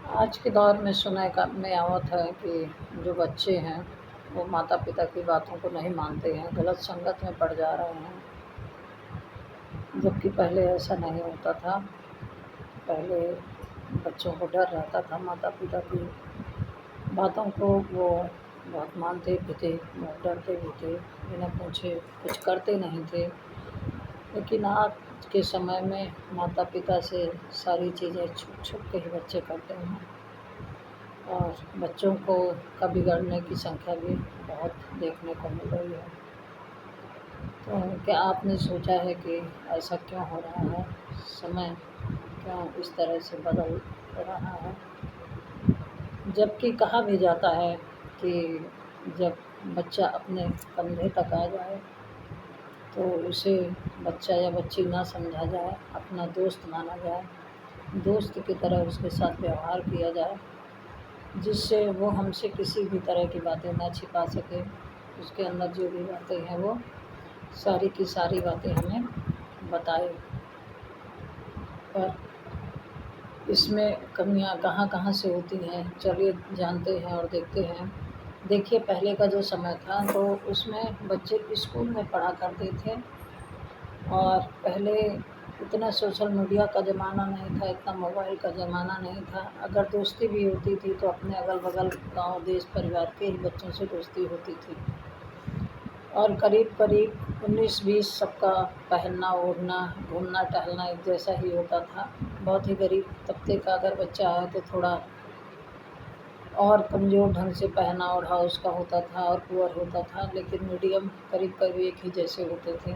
आज के दौर में सुने का में आवत है कि जो बच्चे हैं वो माता पिता की बातों को नहीं मानते हैं, गलत संगत में पड़ जा रहे हैं। जबकि पहले ऐसा नहीं होता था। पहले बच्चों को डर रहता था, माता पिता की बातों को वो बहुत मानते भी थे, बहुत डरते भी थे, बिना पूछे कुछ करते नहीं थे। लेकिन आज के समय में माता पिता से सारी चीज़ें छुप छुप के ही बच्चे करते हैं और बच्चों का बिगड़ने की संख्या भी बहुत देखने को मिल रही है। तो क्या आपने सोचा है कि ऐसा क्यों हो रहा है? समय क्यों इस तरह से बदल रहा है? जबकि कहा भी जाता है कि जब बच्चा अपने कंधे तक आ जाए तो उसे बच्चा या बच्ची ना समझा जाए, अपना दोस्त माना जाए, दोस्त की तरह उसके साथ व्यवहार किया जाए, जिससे वो हमसे किसी भी तरह की बातें ना छिपा सके। उसके अंदर जो भी बातें हैं वो सारी की सारी बातें हमें बताए। पर इसमें कमियां कहाँ-कहाँ से होती हैं, चलिए जानते हैं और देखते हैं। देखिए, पहले का जो समय था तो उसमें बच्चे स्कूल में पढ़ा करते थे और पहले इतना सोशल मीडिया का ज़माना नहीं था, इतना मोबाइल का ज़माना नहीं था। अगर दोस्ती भी होती थी तो अपने अगल-बगल गाँव, देश, परिवार के ही बच्चों से दोस्ती होती थी और करीब-करीब 19-20 सबका पहनना-ओढ़ना, घूमना-टहलना एक जैसा ही होता था। बहुत ही गरीब तबके का अगर बच्चा है तो थोड़ा और कमज़ोर ढंग से पहना-ओढ़ा उसका होता था और पुअर होता था, लेकिन मीडियम करीब-करीब एक ही जैसे होते थे।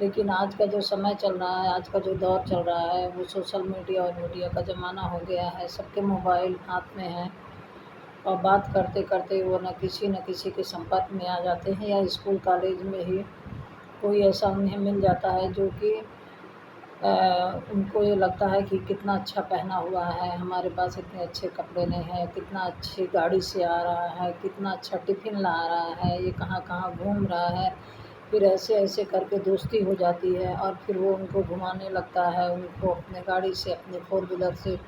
लेकिन आज का जो समय चल रहा है, आज का जो दौर चल रहा है, वो सोशल मीडिया और मीडिया का ज़माना हो गया है। सबके मोबाइल हाथ में है और बात करते-करते वो न किसी के संपर्क में आ जाते हैं या स्कूल कॉलेज में ही कोई ऐसा उन्हें मिल जाता है जो कि उनको ये लगता है कि कितना अच्छा पहना हुआ है, हमारे पास इतने अच्छे कपड़े नहीं हैं, कितना अच्छी गाड़ी से आ रहा है, कितना अच्छा टिफ़िन ला रहा है, ये कहाँ-कहाँ घूम रहा है। फिर ऐसे-ऐसे करके दोस्ती हो जाती है और फिर वो उनको घुमाने लगता है, उनको अपने गाड़ी से, अपने फ़ोर व्हीलर से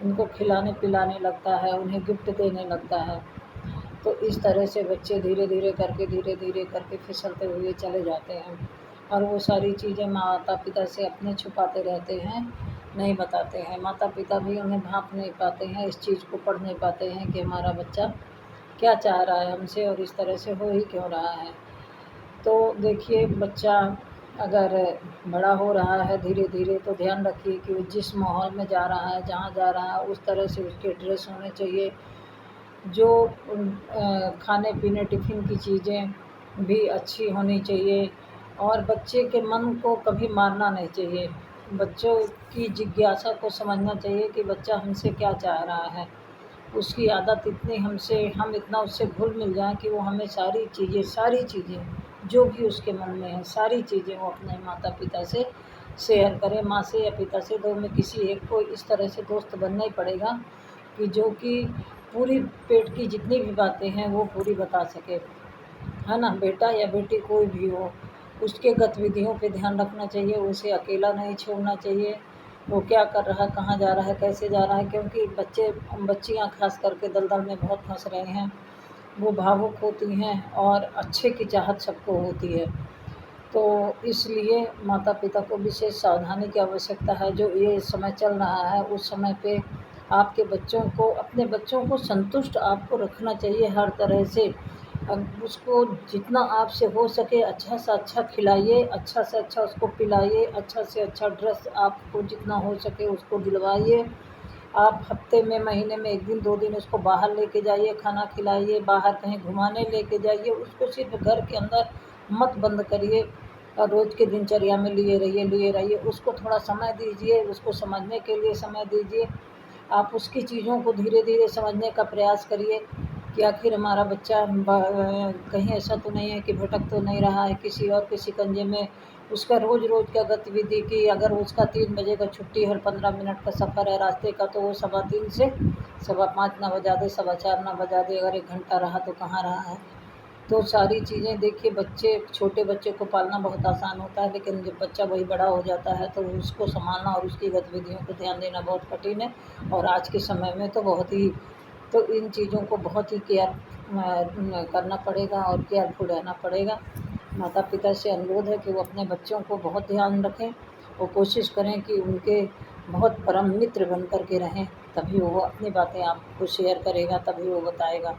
उनको खिलाने-पिलाने लगता है, उन्हें गिफ्ट देने लगता है। तो इस तरह से बच्चे धीरे-धीरे करके फिसलते हुए चले जाते हैं और वो सारी चीज़ें माता-पिता से अपने छुपाते रहते हैं, नहीं बताते हैं। माता-पिता भी उन्हें भाँप नहीं पाते हैं, इस चीज़ को पढ़ नहीं पाते हैं कि हमारा बच्चा क्या चाह रहा है हमसे और इस तरह से हो ही क्यों रहा है। तो देखिए, बच्चा अगर बड़ा हो रहा है धीरे-धीरे तो ध्यान रखिए कि वो जिस माहौल में जा रहा है, जहाँ जा रहा है, उस तरह से उसके ड्रेस होने चाहिए। जो खाने-पीने टिफ़िन की चीज़ें भी अच्छी होनी चाहिए और बच्चे के मन को कभी मारना नहीं चाहिए। बच्चों की जिज्ञासा को समझना चाहिए कि बच्चा हमसे क्या चाह रहा है। उसकी आदत इतनी हम इतना उससे घुल-मिल जाएँ कि वो हमें सारी चीज़ें जो भी उसके मन में है, सारी चीज़ें वो अपने माता-पिता से शेयर करे। माँ से या पिता से, 2 में किसी एक को इस तरह से दोस्त बनना ही पड़ेगा कि जो कि पूरी पेट की जितनी भी बातें हैं वो पूरी बता सके, है ना? बेटा या बेटी कोई भी हो, उसके गतिविधियों पे ध्यान रखना चाहिए, उसे अकेला नहीं छोड़ना चाहिए। वो क्या कर रहा है, कहाँ जा रहा है, कैसे जा रहा है, क्योंकि बच्चियाँ ख़ास करके दलदल में बहुत फँस रहे हैं। वो भावुक होती हैं और अच्छे की चाहत सबको होती है। तो इसलिए माता-पिता को विशेष सावधानी की आवश्यकता है। जो ये समय चल रहा है, उस समय पे आपके बच्चों को, अपने बच्चों को संतुष्ट आपको रखना चाहिए हर तरह से। उसको जितना आपसे हो सके अच्छा से अच्छा खिलाइए, अच्छा से अच्छा उसको पिलाइए, अच्छा से अच्छा ड्रेस आपको जितना हो सके उसको दिलवाइए। आप हफ़्ते में, महीने में 1 दिन, 2 दिन उसको बाहर लेके जाइए, खाना खिलाइए, बाहर कहीं घुमाने लेके जाइए। उसको सिर्फ़ घर के अंदर मत बंद करिए और रोज़ की दिनचर्या में लिए रहिए। उसको थोड़ा समय दीजिए, उसको समझने के लिए समय दीजिए। आप उसकी चीज़ों को धीरे-धीरे समझने का प्रयास करिए कि आखिर हमारा बच्चा कहीं ऐसा तो नहीं है कि भटक तो नहीं रहा है किसी और के शिकंजे में। उसका रोज़-रोज़ का गतिविधि की अगर उसका 3 बजे का छुट्टी, हर 15 मिनट का सफ़र है रास्ते का, तो वो 3:15 से 5:15 ना बजा दे, 4:15 ना बजा दे, अगर 1 घंटा रहा तो कहाँ रहा है। तो सारी चीज़ें देखिए, बच्चे छोटे बच्चे को पालना बहुत आसान होता है, लेकिन जब बच्चा वही बड़ा हो जाता है तो उसको सँभालना और उसकी गतिविधियों को ध्यान देना बहुत कठिन है। और आज के समय में तो बहुत ही, तो इन चीज़ों को बहुत ही केयर करना पड़ेगा और केयरफुल रहना पड़ेगा। माता-पिता से अनुरोध है कि वो अपने बच्चों को बहुत ध्यान रखें और कोशिश करें कि उनके बहुत परम मित्र बन कर के रहें, तभी वो अपनी बातें आपको शेयर करेगा, तभी वो बताएगा।